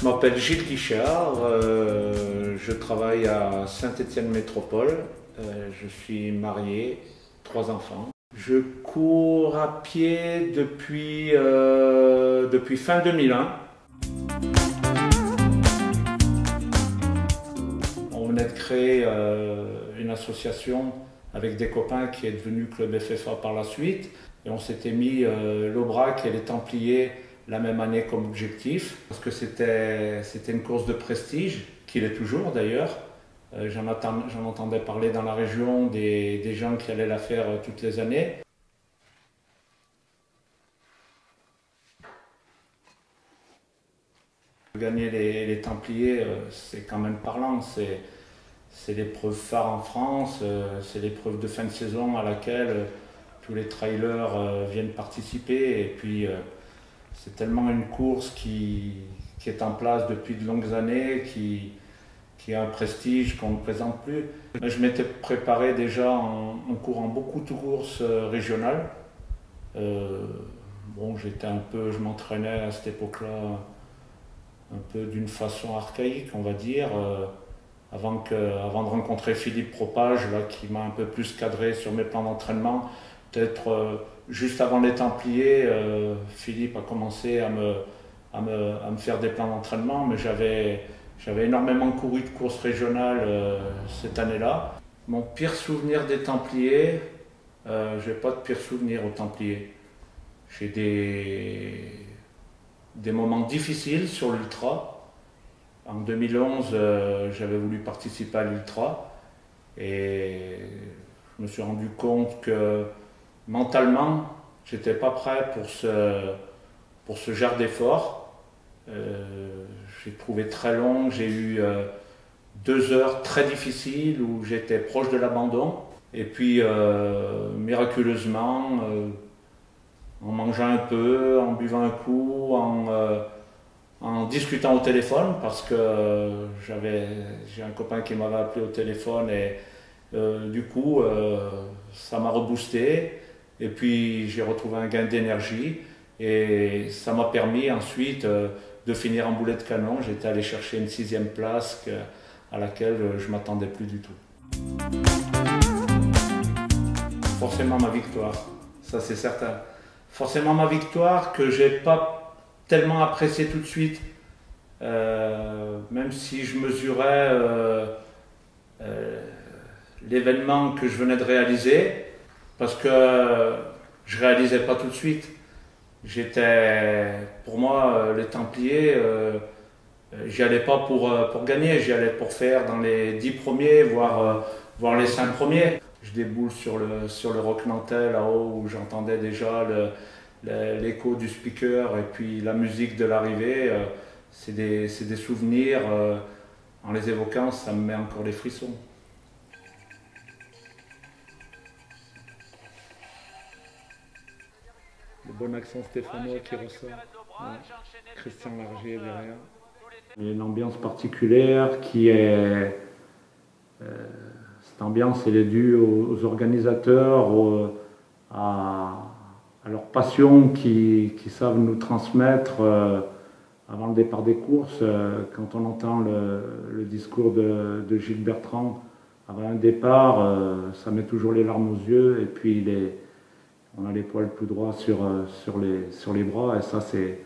Je m'appelle Gilles Guichard, je travaille à Saint-Étienne Métropole, je suis marié, 3 enfants. Je cours à pied depuis fin 2001. On venait de créer une association avec des copains qui est devenue Club FFA par la suite. Et on s'était mis l'Aubrac et les Templiers la même année comme objectif, parce que c'était une course de prestige, qu'il est toujours d'ailleurs. J'en entendais parler dans la région des gens qui allaient la faire toutes les années. Gagner les Templiers, c'est quand même parlant. C'est l'épreuve phare en France, c'est l'épreuve de fin de saison à laquelle tous les trailers viennent participer. Et puis c'est tellement une course qui est en place depuis de longues années, qui a un prestige qu'on ne présente plus. Je m'étais préparé déjà en courant beaucoup de courses régionales. Bon, je m'entraînais à cette époque-là un peu d'une façon archaïque, on va dire, avant de rencontrer Philippe Propage, là, qui m'a un peu plus cadré sur mes plans d'entraînement. Peut-être juste avant les Templiers, Philippe a commencé à me faire des plans d'entraînement, mais j'avais énormément couru de courses régionales cette année-là. Mon pire souvenir des Templiers, je n'ai pas de pire souvenir aux Templiers. J'ai des moments difficiles sur l'ultra. En 2011, j'avais voulu participer à l'ultra et je me suis rendu compte que mentalement, j'étais pas prêt pour ce genre d'effort. J'ai trouvé très long, j'ai eu 2 heures très difficiles où j'étais proche de l'abandon. Et puis, miraculeusement, en mangeant un peu, en buvant un coup, en discutant au téléphone, parce que j'ai un copain qui m'avait appelé au téléphone et du coup ça m'a reboosté et puis j'ai retrouvé un gain d'énergie et ça m'a permis ensuite de finir en boulet de canon. J'étais allé chercher une 6e place à laquelle je ne m'attendais plus du tout. Forcément ma victoire, ça c'est certain. Forcément ma victoire que j'ai pas tellement appréciée tout de suite, même si je mesurais l'événement que je venais de réaliser, parce que je réalisais pas tout de suite. Pour moi, les Templiers, j'y allais pas pour gagner, j'y allais pour faire dans les 10 premiers, voire les 5 premiers. Je déboule sur le Roc Nantais là-haut où j'entendais déjà l'écho du speaker et puis la musique de l'arrivée. C'est des souvenirs, en les évoquant, ça me met encore des frissons. Le bon accent stéphanois qui ressort. Ouais. Christian Largier derrière. Il y a une ambiance particulière qui est... cette ambiance, elle est due aux organisateurs, à leur passion qui savent nous transmettre avant le départ des courses. Quand on entend le discours de Gilles Bertrand avant un départ, ça met toujours les larmes aux yeux et puis on a les poils plus droits sur les bras et ça c'est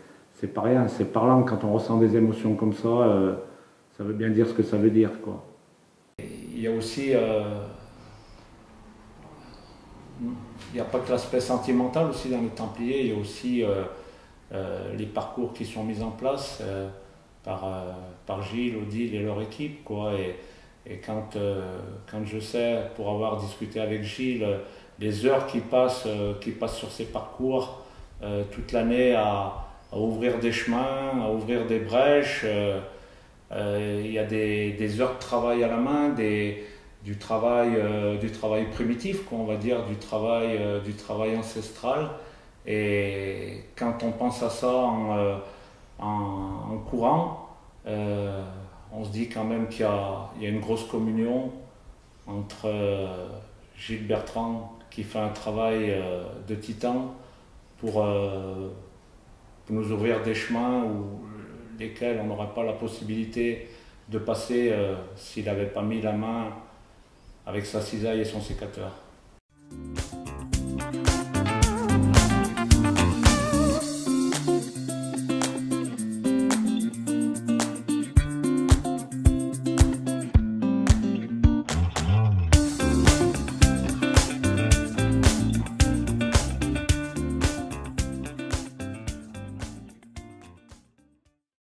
pas rien, c'est parlant. Quand on ressent des émotions comme ça veut bien dire ce que ça veut dire, quoi. Il y a aussi, il n'y a pas que l'aspect sentimental aussi dans les Templiers, il y a aussi les parcours qui sont mis en place par Gilles, Odile et leur équipe, quoi. Et quand je sais, pour avoir discuté avec Gilles, les heures qu'il passe sur ces parcours toute l'année à ouvrir des chemins, à ouvrir des brèches, il y a des heures de travail à la main, du travail primitif, quoi, on va dire, du travail ancestral. Et quand on pense à ça en courant, on se dit quand même qu'il y a une grosse communion entre Gilles Bertrand qui fait un travail de titan pour nous ouvrir des chemins où desquels on n'aurait pas la possibilité de passer s'il n'avait pas mis la main avec sa cisaille et son sécateur.